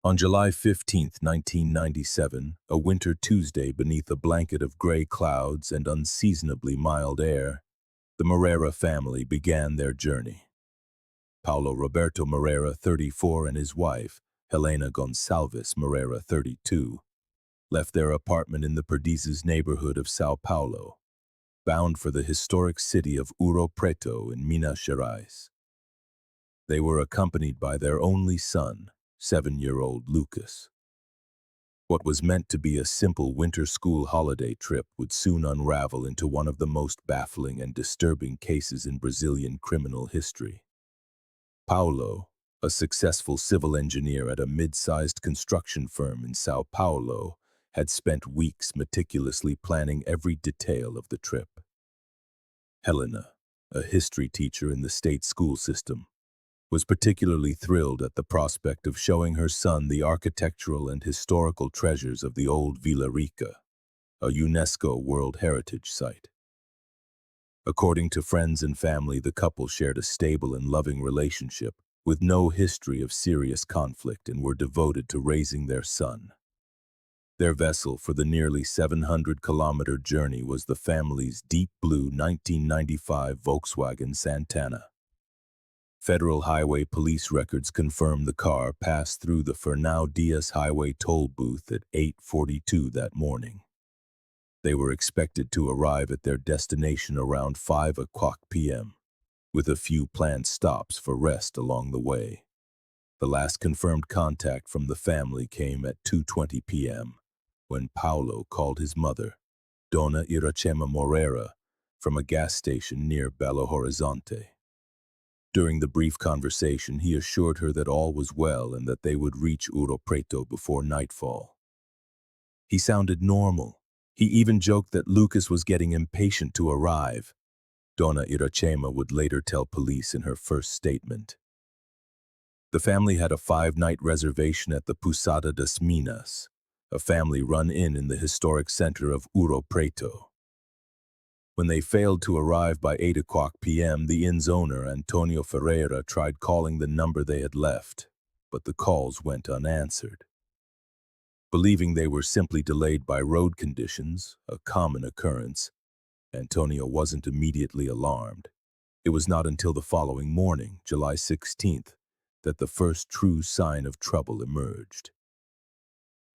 On July 15, 1997, a winter Tuesday beneath a blanket of gray clouds and unseasonably mild air, the Moreira family began their journey. Paulo Roberto Moreira, 34, and his wife, Helena Gonçalves Moreira, 32, left their apartment in the Perdizes neighborhood of São Paulo, bound for the historic city of Ouro Preto in Minas Gerais. They were accompanied by their only son, 7-year-old Lucas. What was meant to be a simple winter school holiday trip would soon unravel into one of the most baffling and disturbing cases in Brazilian criminal history. Paulo, a successful civil engineer at a mid-sized construction firm in São Paulo, had spent weeks meticulously planning every detail of the trip. Helena, a history teacher in the state school system, was particularly thrilled at the prospect of showing her son the architectural and historical treasures of the old Vila Rica, a UNESCO World Heritage Site. According to friends and family, the couple shared a stable and loving relationship with no history of serious conflict and were devoted to raising their son. Their vessel for the nearly 700-kilometer journey was the family's deep blue 1995 Volkswagen Santana. Federal Highway Police records confirm the car passed through the Fernão Dias Highway toll booth at 8:42 that morning. They were expected to arrive at their destination around 5 p.m., with a few planned stops for rest along the way. The last confirmed contact from the family came at 2:20 p.m., when Paulo called his mother, Dona Iracema Moreira, from a gas station near Belo Horizonte. During the brief conversation, he assured her that all was well and that they would reach Ouro Preto before nightfall. He sounded normal. He even joked that Lucas was getting impatient to arrive, Dona Iracema would later tell police in her first statement. The family had a 5-night reservation at the Pousada das Minas, a family-run inn in the historic center of Ouro Preto. When they failed to arrive by 8 p.m., the inn's owner, Antonio Ferreira, tried calling the number they had left, but the calls went unanswered. Believing they were simply delayed by road conditions, a common occurrence, Antonio wasn't immediately alarmed. It was not until the following morning, July 16th, that the first true sign of trouble emerged.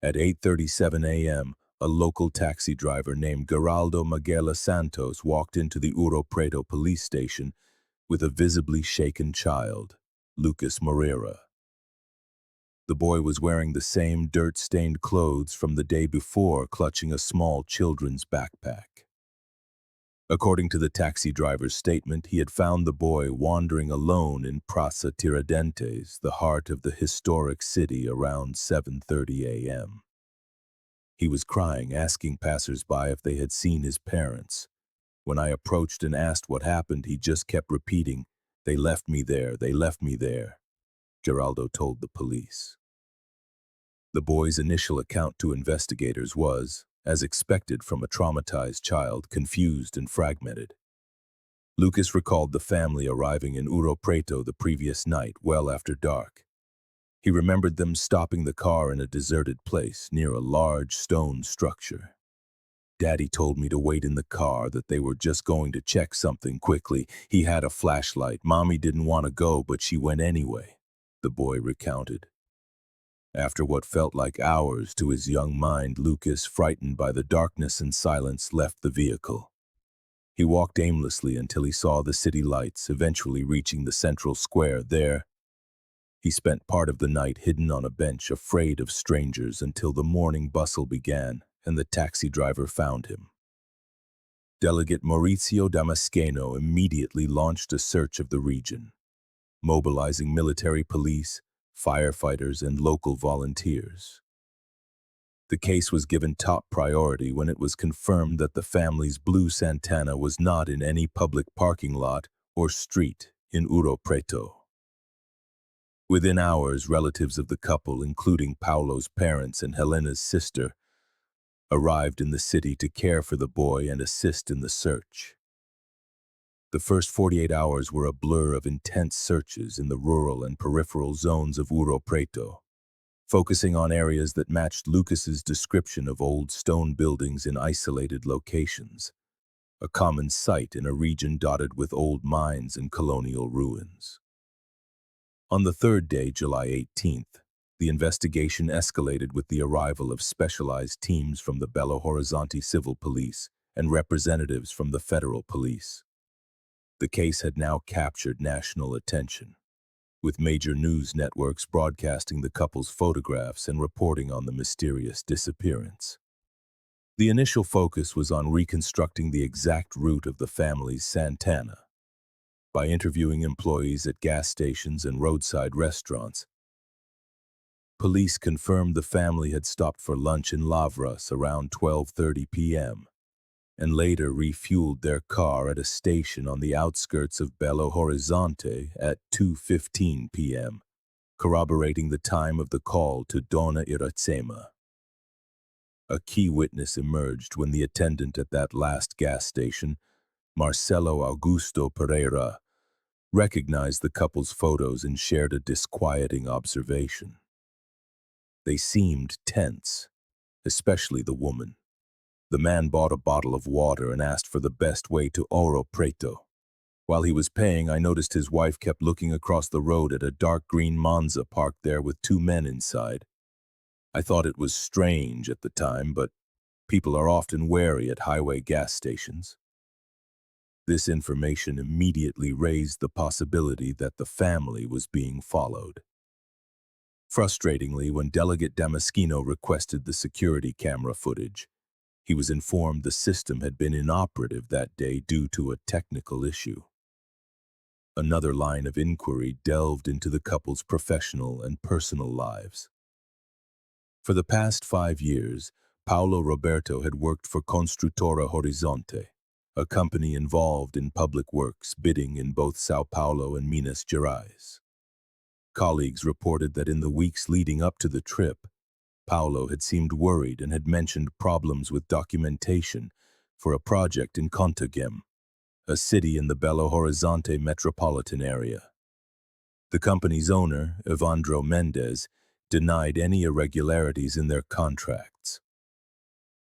At 8:37 a.m., a local taxi driver named Geraldo Maguela Santos walked into the Ouro Preto police station with a visibly shaken child, Lucas Moreira. The boy was wearing the same dirt-stained clothes from the day before, clutching a small children's backpack. According to the taxi driver's statement, he had found the boy wandering alone in Praça Tiradentes, the heart of the historic city, around 7:30 a.m. He was crying, asking passers-by if they had seen his parents. When I approached and asked what happened, he just kept repeating, "They left me there, they left me there," Geraldo told the police. The boy's initial account to investigators was, as expected from a traumatized child, confused and fragmented. Lucas recalled the family arriving in Ouro Preto the previous night, well after dark. He remembered them stopping the car in a deserted place near a large stone structure. "Daddy told me to wait in the car, that they were just going to check something quickly. He had a flashlight. Mommy didn't want to go, but she went anyway," the boy recounted. After what felt like hours to his young mind, Lucas, frightened by the darkness and silence, left the vehicle. He walked aimlessly until he saw the city lights, eventually reaching the central square. There, he spent part of the night hidden on a bench, afraid of strangers, until the morning bustle began and the taxi driver found him. Delegate Mauricio Damasceno immediately launched a search of the region, mobilizing military police, firefighters, and local volunteers. The case was given top priority when it was confirmed that the family's blue Santana was not in any public parking lot or street in Ouro Preto. Within hours, relatives of the couple, including Paulo's parents and Helena's sister, arrived in the city to care for the boy and assist in the search. The first 48 hours were a blur of intense searches in the rural and peripheral zones of Ouro Preto. focusing on areas that matched Lucas's description of old stone buildings in isolated locations, a common sight in a region dotted with old mines and colonial ruins. On the third day, July 18th, the investigation escalated with the arrival of specialized teams from the Belo Horizonte Civil Police and representatives from the Federal Police. The case had now captured national attention, with major news networks broadcasting the couple's photographs and reporting on the mysterious disappearance. The initial focus was on reconstructing the exact route of the family's Santana. By interviewing employees at gas stations and roadside restaurants, police confirmed the family had stopped for lunch in Lavras around 12:30 p.m. and later refueled their car at a station on the outskirts of Belo Horizonte at 2:15 p.m., corroborating the time of the call to Dona Iracema. A key witness emerged when the attendant at that last gas station, Marcelo Augusto Pereira, recognized the couple's photos and shared a disquieting observation. They seemed tense, especially the woman. The man bought a bottle of water and asked for the best way to Ouro Preto. While he was paying, I noticed his wife kept looking across the road at a dark green Monza parked there with two men inside. I thought it was strange at the time, but people are often wary at highway gas stations. This information immediately raised the possibility that the family was being followed. Frustratingly, when Delegate Damasceno requested the security camera footage, he was informed the system had been inoperative that day due to a technical issue. Another line of inquiry delved into the couple's professional and personal lives. For the past 5 years, Paulo Roberto had worked for Construtora Horizonte, a company involved in public works bidding in both São Paulo and Minas Gerais. Colleagues reported that in the weeks leading up to the trip, Paulo had seemed worried and had mentioned problems with documentation for a project in Contagem, a city in the Belo Horizonte metropolitan area. The company's owner, Evandro Mendes, denied any irregularities in their contracts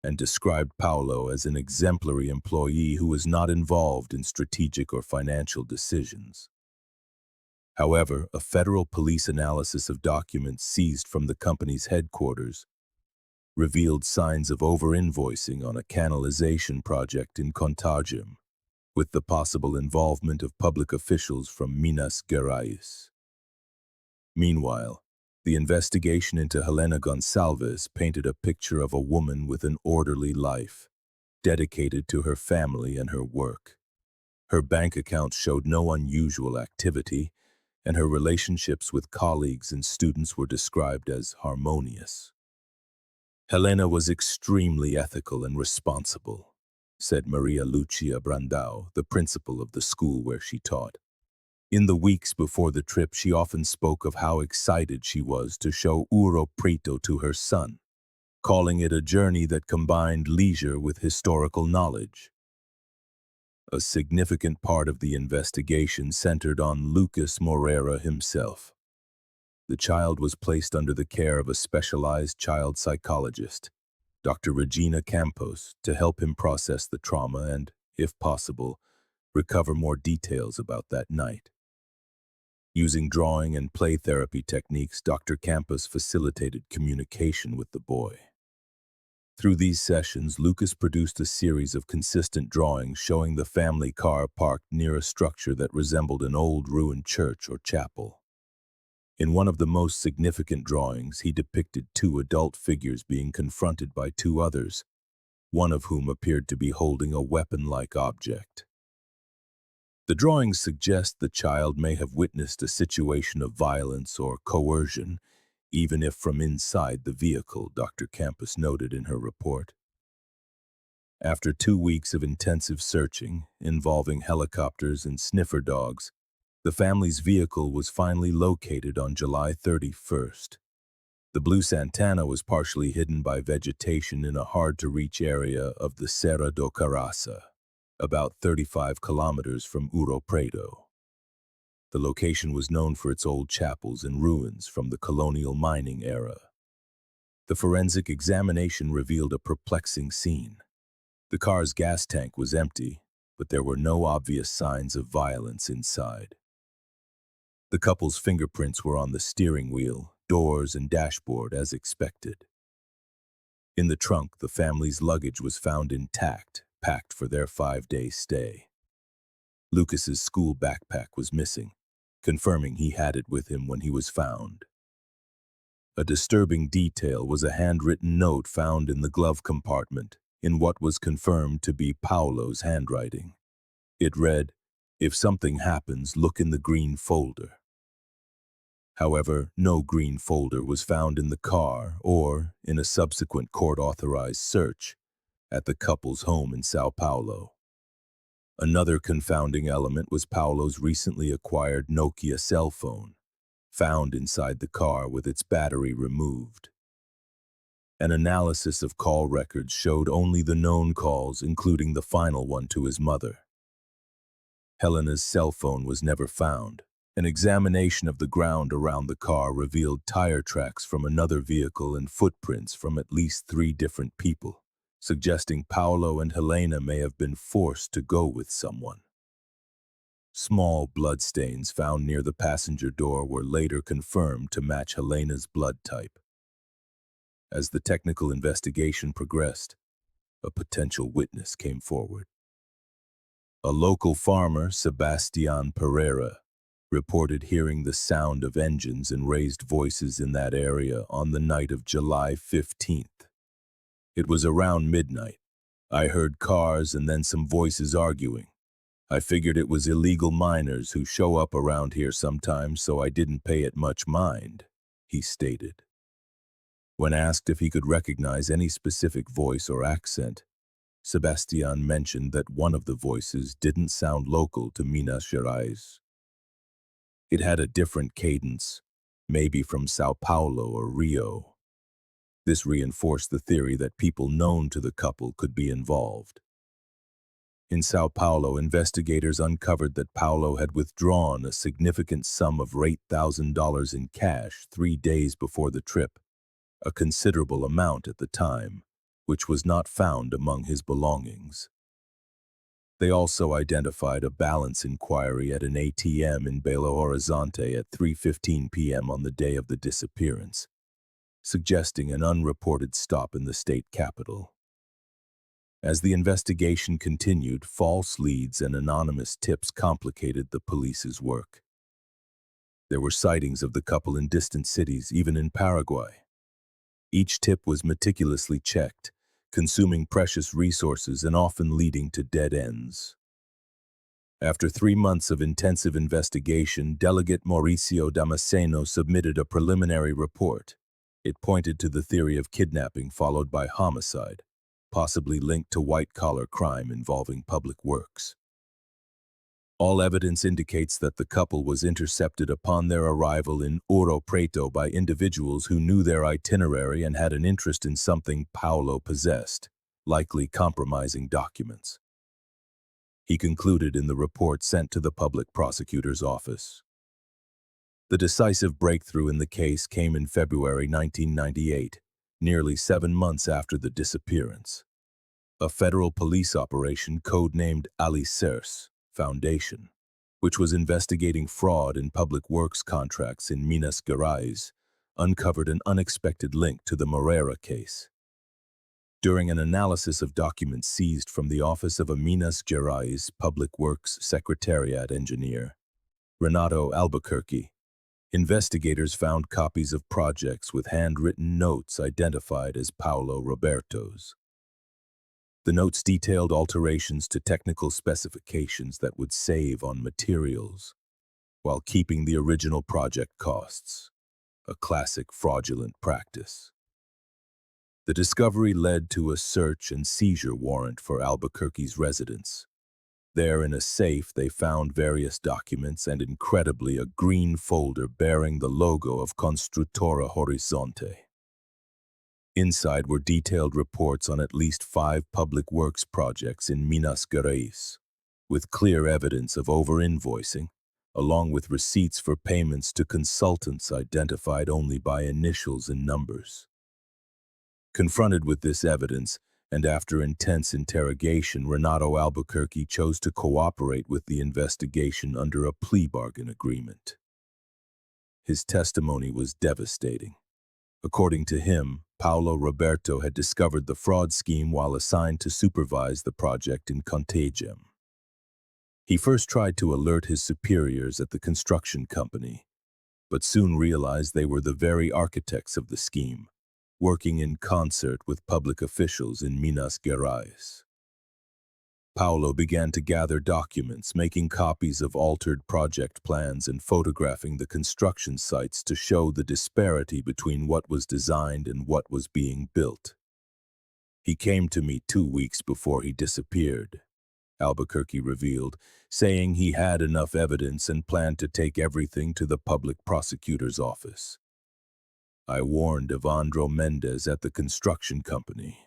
and described Paulo as an exemplary employee who was not involved in strategic or financial decisions. However, a federal police analysis of documents seized from the company's headquarters revealed signs of over-invoicing on a canalization project in Contagem, with the possible involvement of public officials from Minas Gerais. Meanwhile, the investigation into Helena Gonçalves painted a picture of a woman with an orderly life, dedicated to her family and her work. Her bank accounts showed no unusual activity, and her relationships with colleagues and students were described as harmonious. Helena was extremely ethical and responsible, said Maria Lucia Brandão, the principal of the school where she taught. In the weeks before the trip, she often spoke of how excited she was to show Ouro Preto to her son, calling it a journey that combined leisure with historical knowledge. A significant part of the investigation centered on Lucas Moreira himself. The child was placed under the care of a specialized child psychologist, Dr. Regina Campos, to help him process the trauma and, if possible, recover more details about that night. Using drawing and play therapy techniques, Dr. Campos facilitated communication with the boy. Through these sessions, Lucas produced a series of consistent drawings showing the family car parked near a structure that resembled an old ruined church or chapel. In one of the most significant drawings, he depicted two adult figures being confronted by two others, one of whom appeared to be holding a weapon-like object. The drawings suggest the child may have witnessed a situation of violence or coercion, even if from inside the vehicle, Dr. Campos noted in her report. After 2 weeks of intensive searching, involving helicopters and sniffer dogs, the family's vehicle was finally located on July 31st. The blue Santana was partially hidden by vegetation in a hard-to-reach area of the Serra do Caraça, about 35 kilometers from Ouro Preto. The location was known for its old chapels and ruins from the colonial mining era. The forensic examination revealed a perplexing scene. The car's gas tank was empty, but there were no obvious signs of violence inside. The couple's fingerprints were on the steering wheel, doors, and dashboard as expected. In the trunk, the family's luggage was found intact, packed for their 5-day stay. Lucas's school backpack was missing, confirming he had it with him when he was found. A disturbing detail was a handwritten note found in the glove compartment, in what was confirmed to be Paolo's handwriting. It read, "If something happens, look in the green folder." However, no green folder was found in the car or, in a subsequent court-authorized search, at the couple's home in São Paulo. Another confounding element was Paolo's recently acquired Nokia cell phone, found inside the car with its battery removed. An analysis of call records showed only the known calls, including the final one to his mother. Helena's cell phone was never found. An examination of the ground around the car revealed tire tracks from another vehicle and footprints from at least 3 different people, suggesting Paolo and Helena may have been forced to go with someone. Small bloodstains found near the passenger door were later confirmed to match Helena's blood type. As the technical investigation progressed, a potential witness came forward. A local farmer, Sebastian Pereira, reported hearing the sound of engines and raised voices in that area on the night of July 15th. It was around midnight. I heard cars and then some voices arguing. I figured it was illegal miners who show up around here sometimes, so I didn't pay it much mind, he stated. When asked if he could recognize any specific voice or accent, Sebastian mentioned that one of the voices didn't sound local to Minas Gerais. It had a different cadence, maybe from São Paulo or Rio. This reinforced the theory that people known to the couple could be involved. In São Paulo, investigators uncovered that Paolo had withdrawn a significant sum of $8,000 in cash 3 days before the trip, a considerable amount at the time, which was not found among his belongings. They also identified a balance inquiry at an ATM in Belo Horizonte at 3:15 p.m. on the day of the disappearance, suggesting an unreported stop in the state capital. As the investigation continued, false leads and anonymous tips complicated the police's work. There were sightings of the couple in distant cities, even in Paraguay. Each tip was meticulously checked, consuming precious resources and often leading to dead ends. After 3 months of intensive investigation, Delegate Mauricio Damasceno submitted a preliminary report. It pointed to the theory of kidnapping followed by homicide, possibly linked to white-collar crime involving public works. All evidence indicates that the couple was intercepted upon their arrival in Ouro Preto by individuals who knew their itinerary and had an interest in something Paolo possessed, likely compromising documents. He concluded in the report sent to the public prosecutor's office. The decisive breakthrough in the case came in February 1998, nearly 7 months after the disappearance. A federal police operation codenamed Alicerce Foundation, which was investigating fraud in public works contracts in Minas Gerais, uncovered an unexpected link to the Moreira case. During an analysis of documents seized from the office of a Minas Gerais Public Works Secretariat engineer, Renato Albuquerque, investigators found copies of projects with handwritten notes identified as Paulo Roberto's. The notes detailed alterations to technical specifications that would save on materials, while keeping the original project costs, a classic fraudulent practice. The discovery led to a search and seizure warrant for Albuquerque's residence. There in a safe, they found various documents and, incredibly, a green folder bearing the logo of Construtora Horizonte. Inside were detailed reports on at least 5 public works projects in Minas Gerais, with clear evidence of over-invoicing, along with receipts for payments to consultants identified only by initials and numbers. Confronted with this evidence, and after intense interrogation, Renato Albuquerque chose to cooperate with the investigation under a plea bargain agreement. His testimony was devastating. According to him, Paulo Roberto had discovered the fraud scheme while assigned to supervise the project in Contagem. He first tried to alert his superiors at the construction company, but soon realized they were the very architects of the scheme, working in concert with public officials in Minas Gerais. Paulo began to gather documents, making copies of altered project plans and photographing the construction sites to show the disparity between what was designed and what was being built. He came to me 2 weeks before he disappeared, Albuquerque revealed, saying he had enough evidence and planned to take everything to the public prosecutor's office. I warned Evandro Mendes at the construction company,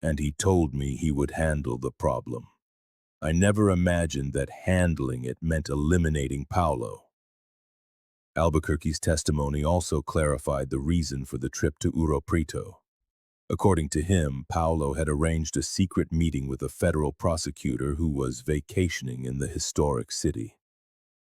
and he told me he would handle the problem. I never imagined that handling it meant eliminating Paulo. Albuquerque's testimony also clarified the reason for the trip to Ouro Preto. According to him, Paulo had arranged a secret meeting with a federal prosecutor who was vacationing in the historic city.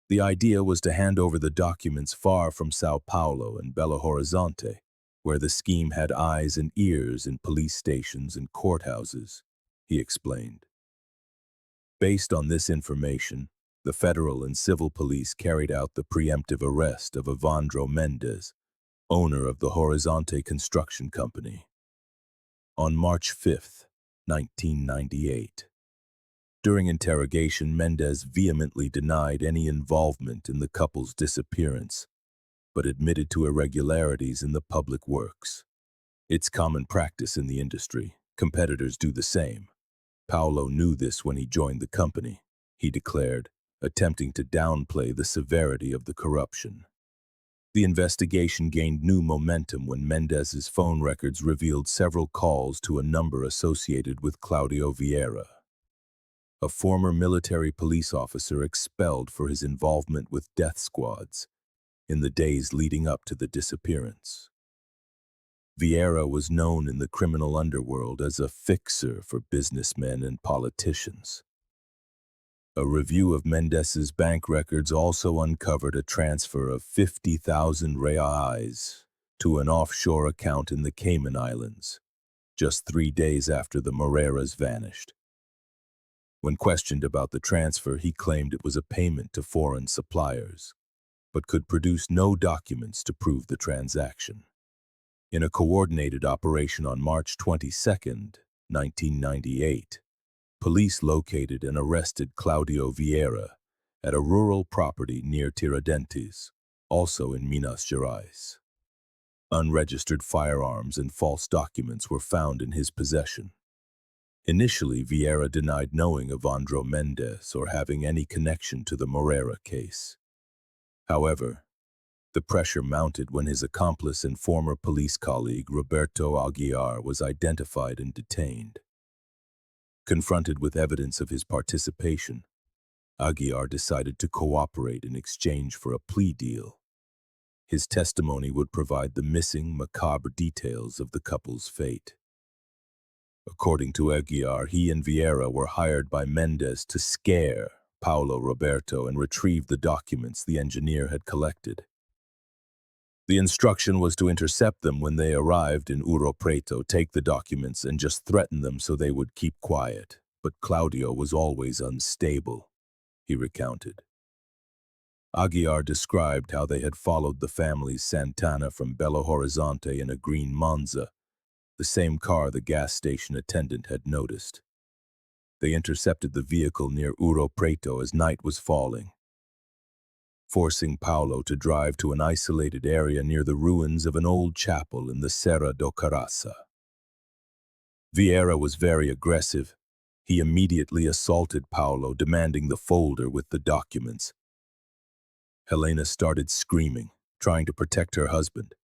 The idea was to hand over the documents far from Sao Paulo and Belo Horizonte, where the scheme had eyes and ears in police stations and courthouses, he explained. Based on this information, the federal and civil police carried out the preemptive arrest of Evandro Mendes, owner of the Horizonte Construction Company, on March 5, 1998. During interrogation, Mendes vehemently denied any involvement in the couple's disappearance, but admitted to irregularities in the public works. It's common practice in the industry. Competitors do the same. Paulo knew this when he joined the company, he declared, attempting to downplay the severity of the corruption. The investigation gained new momentum when Mendes's phone records revealed several calls to a number associated with Claudio Vieira, a former military police officer expelled for his involvement with death squads in the days leading up to the disappearance. Vieira was known in the criminal underworld as a fixer for businessmen and politicians. A review of Mendes's bank records also uncovered a transfer of 50,000 reais to an offshore account in the Cayman Islands, just 3 days after the Moreiras vanished. When questioned about the transfer, he claimed it was a payment to foreign suppliers, but could produce no documents to prove the transaction. In a coordinated operation on March 22, 1998, police located and arrested Claudio Vieira at a rural property near Tiradentes, also in Minas Gerais. Unregistered firearms and false documents were found in his possession. Initially, Vieira denied knowing Evandro Mendes or having any connection to the Moreira case. However, the pressure mounted when his accomplice and former police colleague Roberto Aguiar was identified and detained. Confronted with evidence of his participation, Aguiar decided to cooperate in exchange for a plea deal. His testimony would provide the missing, macabre details of the couple's fate. According to Aguiar, he and Vieira were hired by Mendes to scare Paulo Roberto and retrieve the documents the engineer had collected. The instruction was to intercept them when they arrived in Ouro Preto, take the documents, and just threaten them so they would keep quiet. But Claudio was always unstable, he recounted. Aguiar described how they had followed the family's Santana from Belo Horizonte in a green Monza, the same car the gas station attendant had noticed. They intercepted the vehicle near Ouro Preto as night was falling, forcing Paulo to drive to an isolated area near the ruins of an old chapel in the Serra do Caraça. Vieira was very aggressive. He immediately assaulted Paulo, demanding the folder with the documents. Helena started screaming, trying to protect her husband.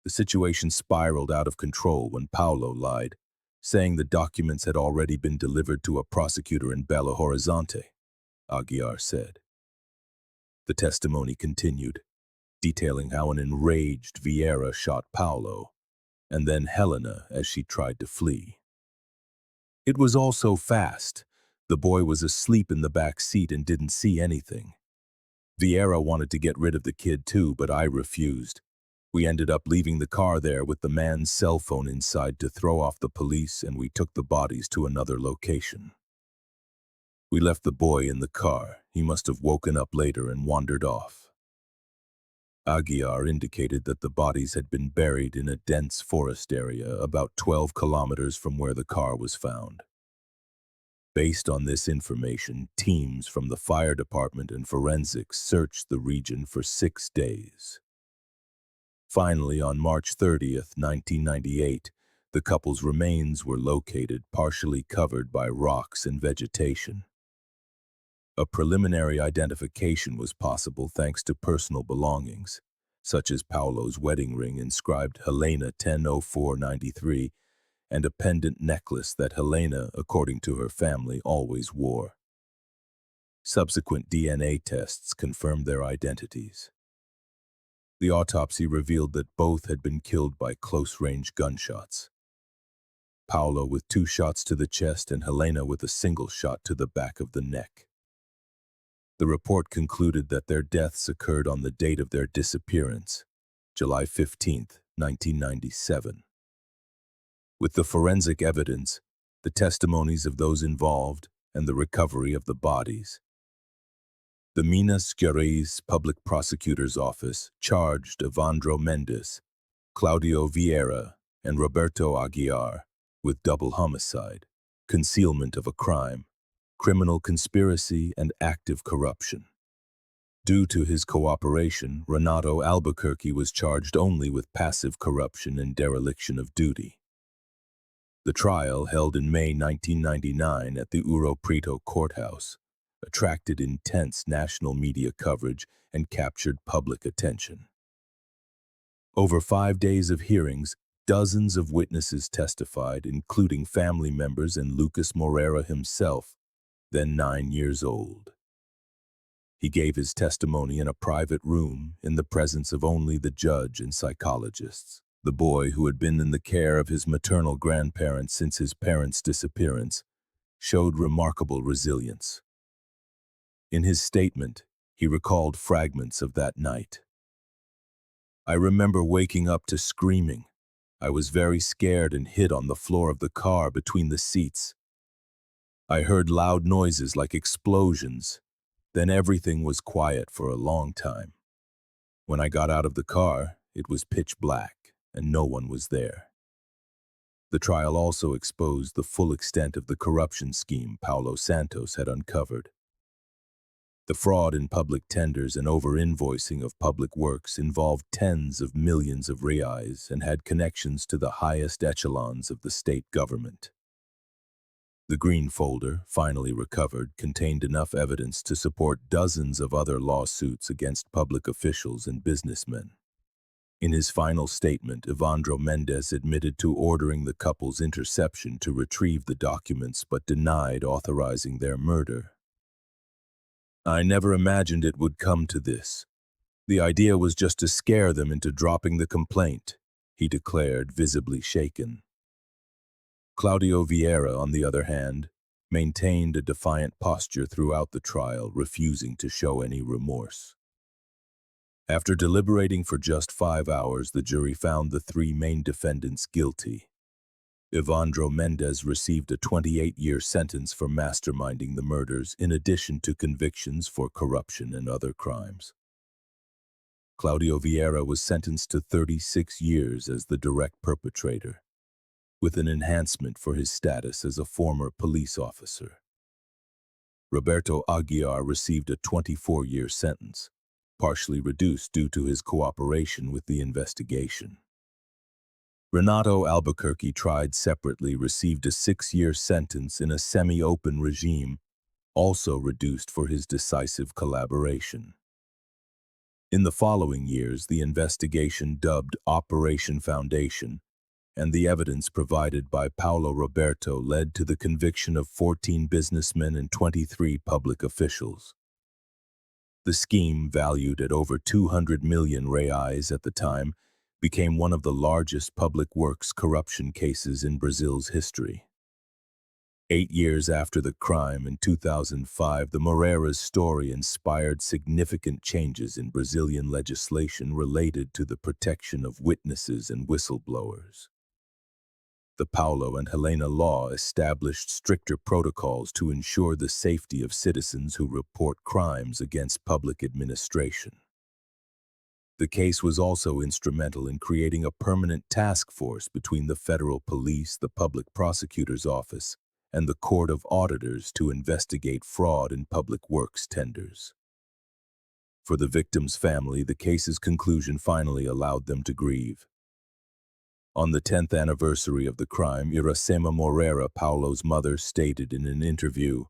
The situation spiraled out of control when Paulo lied, saying the documents had already been delivered to a prosecutor in Belo Horizonte, Aguiar said. The testimony continued, detailing how an enraged Vieira shot Paulo, and then Helena as she tried to flee. It was all so fast. The boy was asleep in the back seat and didn't see anything. Vieira wanted to get rid of the kid too, but I refused. We ended up leaving the car there with the man's cell phone inside to throw off the police, and we took the bodies to another location. We left the boy in the car. He must have woken up later and wandered off. Aguiar indicated that the bodies had been buried in a dense forest area about 12 kilometers from where the car was found. Based on this information, teams from the fire department and forensics searched the region for 6 days. Finally, on March 30th, 1998, the couple's remains were located partially covered by rocks and vegetation. A preliminary identification was possible thanks to personal belongings, such as Paulo's wedding ring inscribed Helena 100493 and a pendant necklace that Helena, according to her family, always wore. Subsequent DNA tests confirmed their identities. The autopsy revealed that both had been killed by close-range gunshots. Paulo with 2 shots to the chest and Helena with a single shot to the back of the neck. The report concluded that their deaths occurred on the date of their disappearance, July 15, 1997. With the forensic evidence, the testimonies of those involved, and the recovery of the bodies, the Minas Gerais Public Prosecutor's Office charged Evandro Mendes, Claudio Vieira, and Roberto Aguiar with double homicide, concealment of a crime, criminal conspiracy, and active corruption. Due to his cooperation, Renato Albuquerque was charged only with passive corruption and dereliction of duty. The trial, held in May 1999 at the Ouro Preto courthouse, attracted intense national media coverage and captured public attention. Over 5 days of hearings, dozens of witnesses testified, including family members and Lucas Moreira himself, then 9 years old. He gave his testimony in a private room in the presence of only the judge and psychologists. The boy, who had been in the care of his maternal grandparents since his parents' disappearance, showed remarkable resilience. In his statement, he recalled fragments of that night. "I remember waking up to screaming. I was very scared and hid on the floor of the car between the seats. I heard loud noises like explosions. Then everything was quiet for a long time. When I got out of the car, it was pitch black, and no one was there." The trial also exposed the full extent of the corruption scheme Paulo Santos had uncovered. The fraud in public tenders and over-invoicing of public works involved tens of millions of reais and had connections to the highest echelons of the state government. The green folder, finally recovered, contained enough evidence to support dozens of other lawsuits against public officials and businessmen. In his final statement, Evandro Mendes admitted to ordering the couple's interception to retrieve the documents but denied authorizing their murder. "I never imagined it would come to this. The idea was just to scare them into dropping the complaint," he declared, visibly shaken. Claudio Vieira, on the other hand, maintained a defiant posture throughout the trial, refusing to show any remorse. After deliberating for just 5 hours, the jury found the 3 main defendants guilty. Evandro Mendes received a 28-year sentence for masterminding the murders, in addition to convictions for corruption and other crimes. Claudio Vieira was sentenced to 36 years as the direct perpetrator, with an enhancement for his status as a former police officer. Roberto Aguiar received a 24-year sentence, partially reduced due to his cooperation with the investigation. Renato Albuquerque, tried separately, received a 6-year sentence in a semi-open regime, also reduced for his decisive collaboration. In the following years, the investigation, dubbed Operation Foundation, and the evidence provided by Paulo Roberto led to the conviction of 14 businessmen and 23 public officials. The scheme, valued at over 200 million reais at the time, became one of the largest public works corruption cases in Brazil's history. 8 years after the crime in 2005, the Moreiras story inspired significant changes in Brazilian legislation related to the protection of witnesses and whistleblowers. The Paulo and Helena law established stricter protocols to ensure the safety of citizens who report crimes against public administration. The case was also instrumental in creating a permanent task force between the federal police, the public prosecutor's office, and the Court of Auditors to investigate fraud in public works tenders. For the victim's family, the case's conclusion finally allowed them to grieve. On the 10th anniversary of the crime, Iracema Moreira, Paulo's mother, stated in an interview,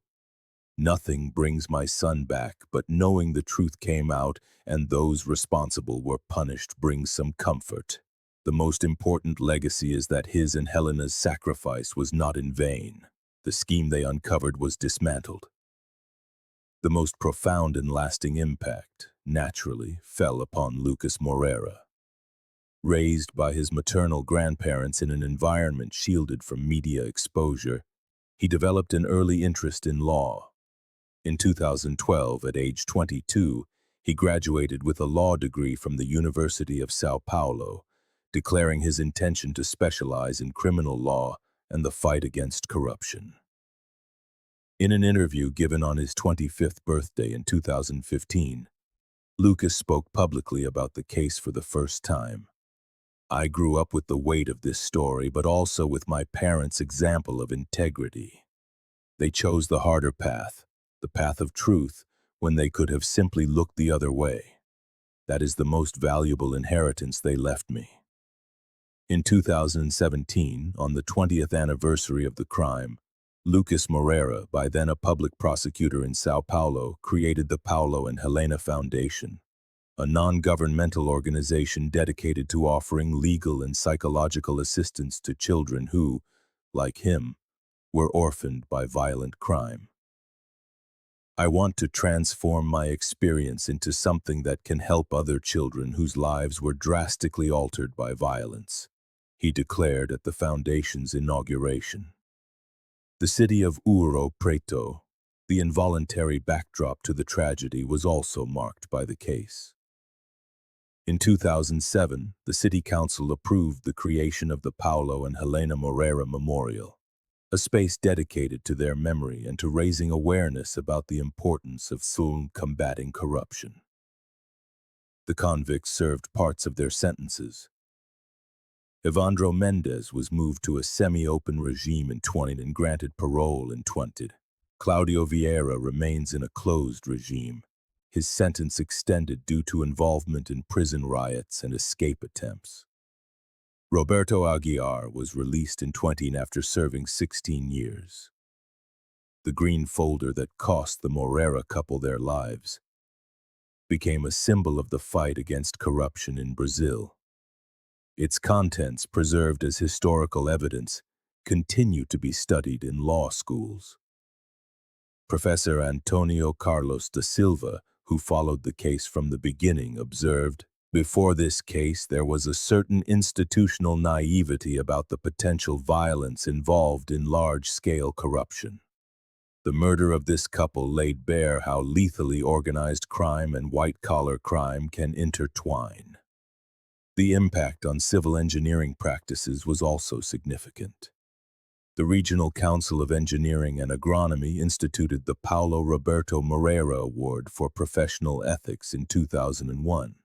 "Nothing brings my son back, but knowing the truth came out and those responsible were punished brings some comfort. The most important legacy is that his and Helena's sacrifice was not in vain. The scheme they uncovered was dismantled." The most profound and lasting impact, naturally, fell upon Lucas Moreira. Raised by his maternal grandparents in an environment shielded from media exposure, he developed an early interest in law. In 2012, at age 22, he graduated with a law degree from the University of São Paulo, declaring his intention to specialize in criminal law and the fight against corruption. In an interview given on his 25th birthday in 2015, Lucas spoke publicly about the case for the first time. "I grew up with the weight of this story, but also with my parents' example of integrity. They chose the harder path, the path of truth, when they could have simply looked the other way. That is the most valuable inheritance they left me." In 2017, on the 20th anniversary of the crime, Lucas Moreira, by then a public prosecutor in São Paulo, created the Paulo and Helena Foundation, a non-governmental organization dedicated to offering legal and psychological assistance to children who, like him, were orphaned by violent crime. "I want to transform my experience into something that can help other children whose lives were drastically altered by violence," he declared at the foundation's inauguration. The city of Ouro Preto, the involuntary backdrop to the tragedy, was also marked by the case. In 2007, the City Council approved the creation of the Paulo and Helena Moreira Memorial, a space dedicated to their memory and to raising awareness about the importance of combating corruption. The convicts served parts of their sentences. Evandro Mendes was moved to a semi-open regime in 20 and granted parole in 20. Claudio Vieira remains in a closed regime, his sentence extended due to involvement in prison riots and escape attempts. Roberto Aguiar was released in 20 after serving 16 years. The green folder that cost the Moreira couple their lives became a symbol of the fight against corruption in Brazil. Its contents, preserved as historical evidence, continue to be studied in law schools. Professor Antonio Carlos da Silva, who followed the case from the beginning, observed, "Before this case, there was a certain institutional naivety about the potential violence involved in large-scale corruption. The murder of this couple laid bare how lethally organized crime and white-collar crime can intertwine." The impact on civil engineering practices was also significant. The Regional Council of Engineering and Agronomy instituted the Paulo Roberto Moreira Award for Professional Ethics in 2001.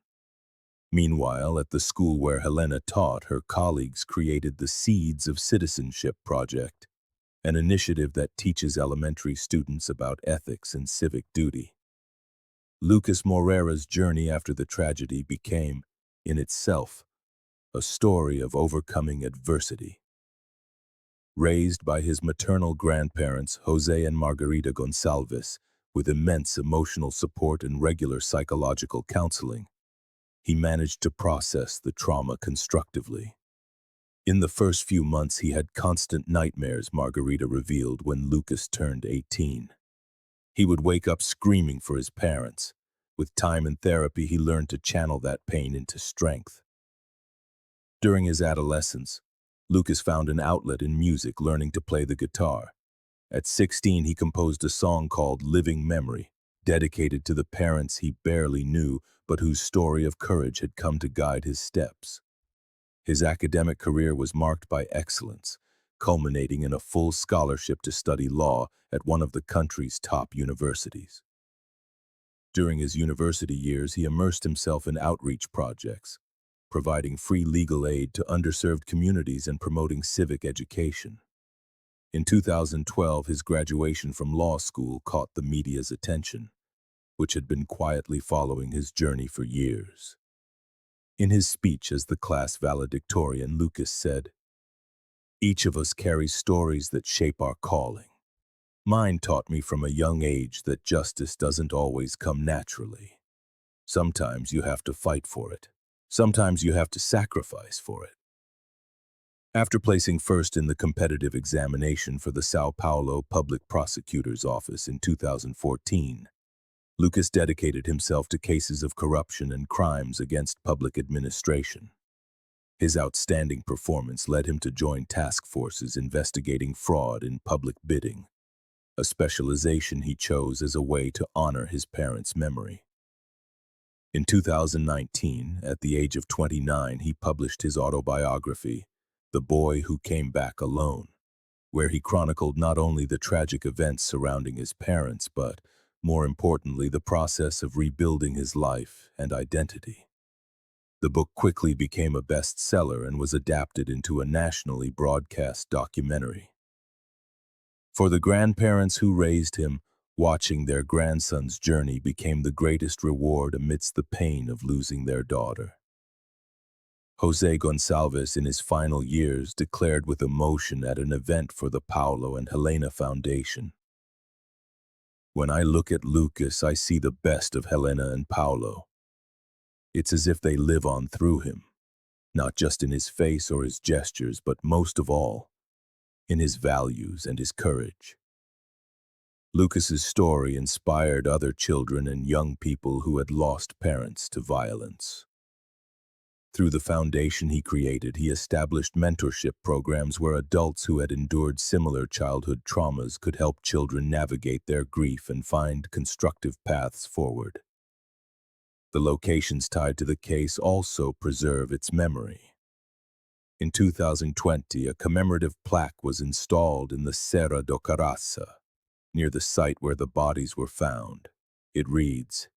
Meanwhile, at the school where Helena taught, her colleagues created the Seeds of Citizenship Project, an initiative that teaches elementary students about ethics and civic duty. Lucas Moreira's journey after the tragedy became, in itself, a story of overcoming adversity. Raised by his maternal grandparents, José and Margarita Gonçalves, with immense emotional support and regular psychological counseling, he managed to process the trauma constructively. In the first few months, he had constant nightmares, Margarita revealed when Lucas turned 18. He would wake up screaming for his parents. With time and therapy, he learned to channel that pain into strength. During his adolescence, Lucas found an outlet in music, learning to play the guitar. At 16, he composed a song called Living Memory, dedicated to the parents he barely knew, but whose story of courage had come to guide his steps. His academic career was marked by excellence, culminating in a full scholarship to study law at one of the country's top universities. During his university years, he immersed himself in outreach projects, providing free legal aid to underserved communities and promoting civic education. In 2012, his graduation from law school caught the media's attention, which had been quietly following his journey for years. In his speech as the class valedictorian, Lucas said, "Each of us carries stories that shape our calling. Mine taught me from a young age that justice doesn't always come naturally. Sometimes you have to fight for it. Sometimes you have to sacrifice for it." After placing first in the competitive examination for the São Paulo Public Prosecutor's Office in 2014, Lucas dedicated himself to cases of corruption and crimes against public administration. His outstanding performance led him to join task forces investigating fraud in public bidding, a specialization he chose as a way to honor his parents' memory. In 2019, at the age of 29, he published his autobiography, The Boy Who Came Back Alone, where he chronicled not only the tragic events surrounding his parents, but, more importantly, the process of rebuilding his life and identity. The book quickly became a bestseller and was adapted into a nationally broadcast documentary. For the grandparents who raised him, watching their grandson's journey became the greatest reward amidst the pain of losing their daughter. José Gonçalves, in his final years, declared with emotion at an event for the Paulo and Helena Foundation, "When I look at Lucas, I see the best of Helena and Paulo. It's as if they live on through him, not just in his face or his gestures, but most of all, in his values and his courage." Lucas's story inspired other children and young people who had lost parents to violence. Through the foundation he created, he established mentorship programs where adults who had endured similar childhood traumas could help children navigate their grief and find constructive paths forward. The locations tied to the case also preserve its memory. In 2020, a commemorative plaque was installed in the Serra do Caraça, near the site where the bodies were found. It reads,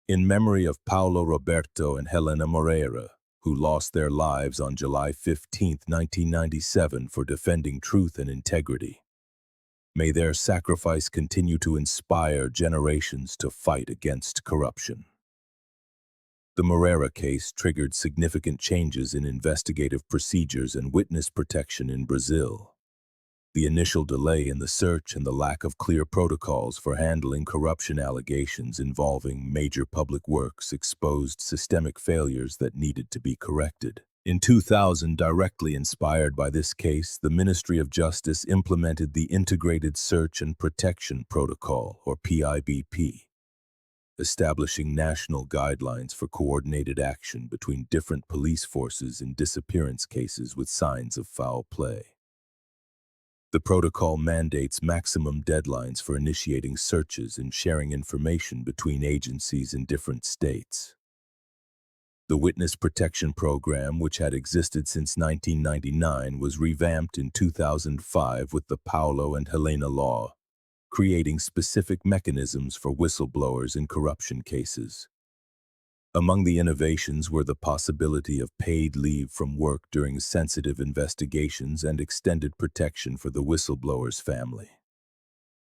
"In memory of Paulo Roberto and Helena Moreira, who lost their lives on July 15, 1997 for defending truth and integrity. May their sacrifice continue to inspire generations to fight against corruption." The Moreira case triggered significant changes in investigative procedures and witness protection in Brazil. The initial delay in the search and the lack of clear protocols for handling corruption allegations involving major public works exposed systemic failures that needed to be corrected. In 2000, directly inspired by this case, the Ministry of Justice implemented the Integrated Search and Protection Protocol, or PIBP, establishing national guidelines for coordinated action between different police forces in disappearance cases with signs of foul play. The protocol mandates maximum deadlines for initiating searches and sharing information between agencies in different states. The Witness Protection Program, which had existed since 1999, was revamped in 2005 with the Paulo and Helena Law, creating specific mechanisms for whistleblowers in corruption cases. Among the innovations were the possibility of paid leave from work during sensitive investigations and extended protection for the whistleblower's family.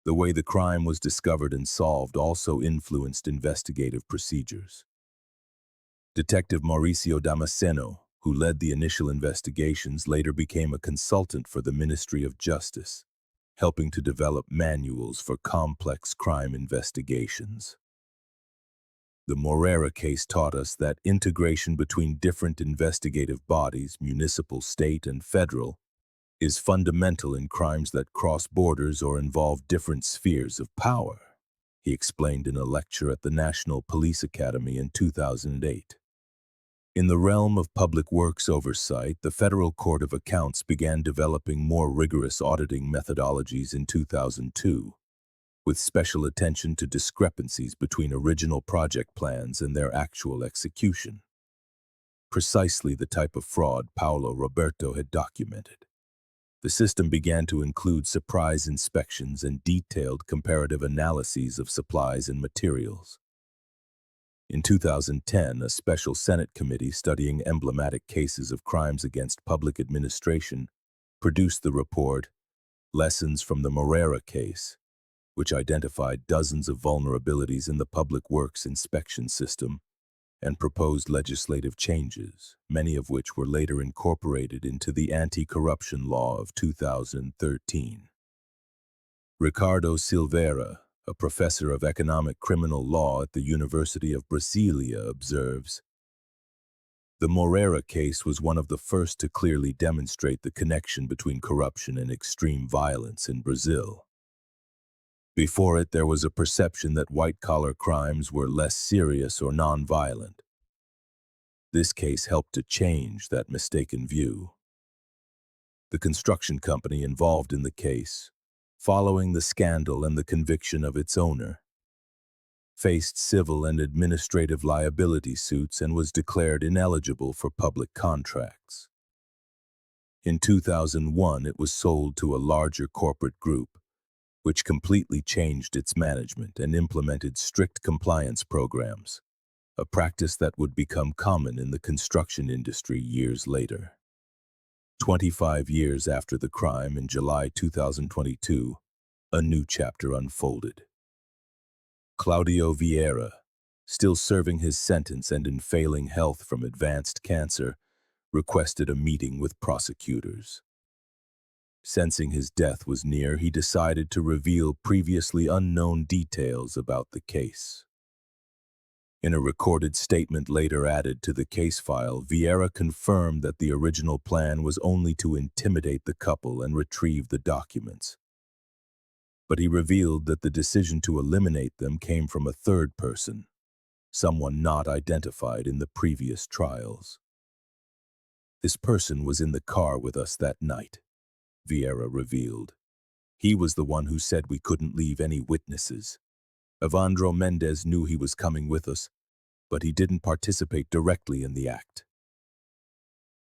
The way the crime was discovered and solved also influenced investigative procedures. Detective Mauricio Damasceno, who led the initial investigations, later became a consultant for the Ministry of Justice, helping to develop manuals for complex crime investigations. The Moreira case taught us that integration between different investigative bodies, municipal, state, and federal, is fundamental in crimes that cross borders or involve different spheres of power, he explained in a lecture at the National Police Academy in 2008. In the realm of public works oversight, the Federal Court of Accounts began developing more rigorous auditing methodologies in 2002, with special attention to discrepancies between original project plans and their actual execution. Precisely the type of fraud Paolo Roberto had documented. The system began to include surprise inspections and detailed comparative analyses of supplies and materials. In 2010, a special Senate committee studying emblematic cases of crimes against public administration produced the report Lessons from the Moreira case, which identified dozens of vulnerabilities in the public works inspection system and proposed legislative changes, many of which were later incorporated into the anti-corruption law of 2013. Ricardo Silveira, a professor of economic criminal law at the University of Brasilia, observes, "The Moreira case was one of the first to clearly demonstrate the connection between corruption and extreme violence in Brazil. Before it, there was a perception that white-collar crimes were less serious or non-violent. This case helped to change that mistaken view." The construction company involved in the case, following the scandal and the conviction of its owner, faced civil and administrative liability suits and was declared ineligible for public contracts. In 2001, it was sold to a larger corporate group, which completely changed its management and implemented strict compliance programs, a practice that would become common in the construction industry years later. 25 years after the crime, in July 2022, a new chapter unfolded. Claudio Vieira, still serving his sentence and in failing health from advanced cancer, requested a meeting with prosecutors. Sensing his death was near, he decided to reveal previously unknown details about the case. In a recorded statement later added to the case file, Vieira confirmed that the original plan was only to intimidate the couple and retrieve the documents. But he revealed that the decision to eliminate them came from a third person, someone not identified in the previous trials. "This person was in the car with us that night," Vieira revealed. "He was the one who said we couldn't leave any witnesses. Evandro Mendes knew he was coming with us, but he didn't participate directly in the act."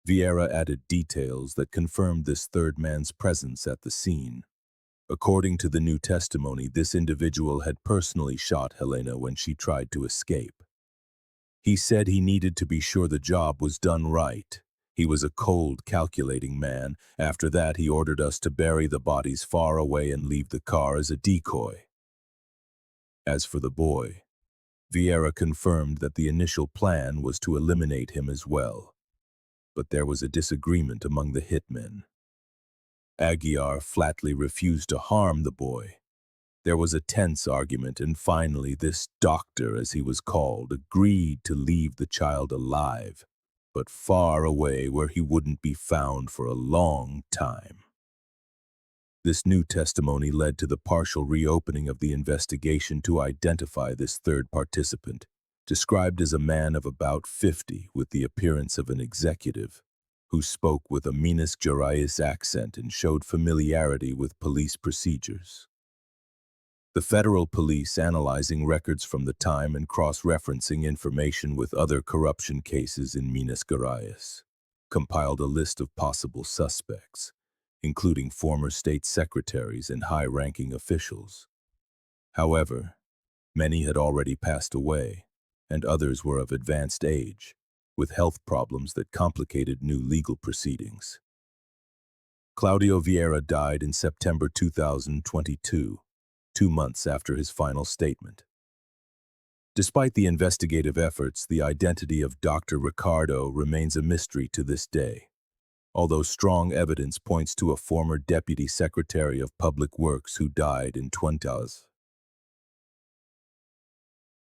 Vieira added details that confirmed this third man's presence at the scene. According to the new testimony, this individual had personally shot Helena when she tried to escape. He said he needed to be sure the job was done right. He was a cold, calculating man. After that, he ordered us to bury the bodies far away and leave the car as a decoy. As for the boy, Vieira confirmed that the initial plan was to eliminate him as well. But there was a disagreement among the hitmen. Aguiar flatly refused to harm the boy. There was a tense argument, and finally this doctor, as he was called, agreed to leave the child alive, but far away where he wouldn't be found for a long time. This new testimony led to the partial reopening of the investigation to identify this third participant, described as a man of about 50 with the appearance of an executive, who spoke with a Minas Gerais accent and showed familiarity with police procedures. The federal police, analyzing records from the time and cross-referencing information with other corruption cases in Minas Gerais, compiled a list of possible suspects, including former state secretaries and high-ranking officials. However, many had already passed away, and others were of advanced age, with health problems that complicated new legal proceedings. Claudio Vieira died in September 2022, 2 months after his final statement. Despite the investigative efforts, the identity of Dr. Ricardo remains a mystery to this day, although strong evidence points to a former Deputy Secretary of Public Works who died in 2010.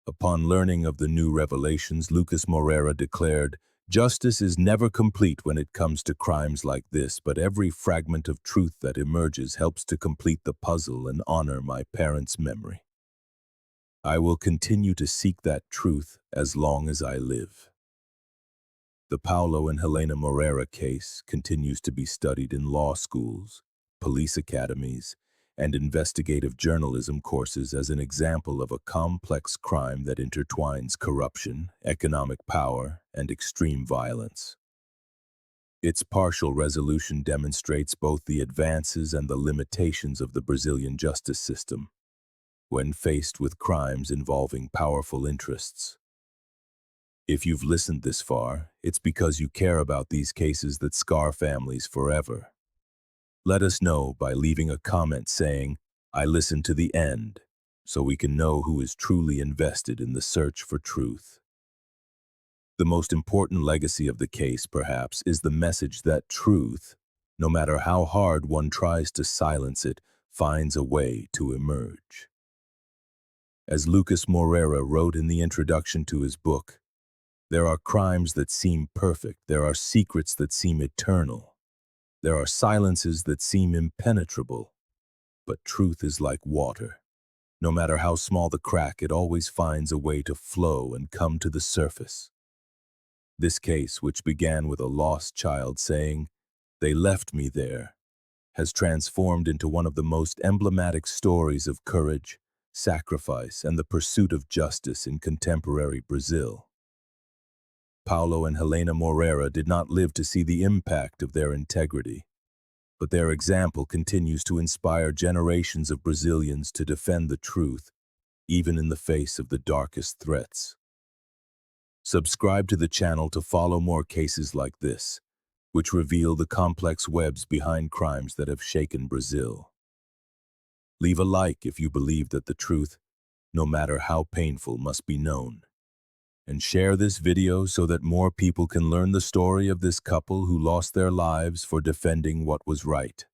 Upon learning of the new revelations, Lucas Moreira declared, "Justice is never complete when it comes to crimes like this, but every fragment of truth that emerges helps to complete the puzzle and honor my parents' memory. I will continue to seek that truth as long as I live." The Paulo and Helena Moreira case continues to be studied in law schools, police academies, and investigative journalism courses as an example of a complex crime that intertwines corruption, economic power, and extreme violence. Its partial resolution demonstrates both the advances and the limitations of the Brazilian justice system when faced with crimes involving powerful interests. If you've listened this far, it's because you care about these cases that scar families forever. Let us know by leaving a comment saying, "I listened to the end," so we can know who is truly invested in the search for truth. The most important legacy of the case, perhaps, is the message that truth, no matter how hard one tries to silence it, finds a way to emerge. As Lucas Moreira wrote in the introduction to his book, "There are crimes that seem perfect, there are secrets that seem eternal, there are silences that seem impenetrable, but truth is like water. No matter how small the crack, it always finds a way to flow and come to the surface." This case, which began with a lost child saying, "They left me there," has transformed into one of the most emblematic stories of courage, sacrifice, and the pursuit of justice in contemporary Brazil. Paulo and Helena Moreira did not live to see the impact of their integrity, but their example continues to inspire generations of Brazilians to defend the truth, even in the face of the darkest threats. Subscribe to the channel to follow more cases like this, which reveal the complex webs behind crimes that have shaken Brazil. Leave a like if you believe that the truth, no matter how painful, must be known. And share this video so that more people can learn the story of this couple who lost their lives for defending what was right.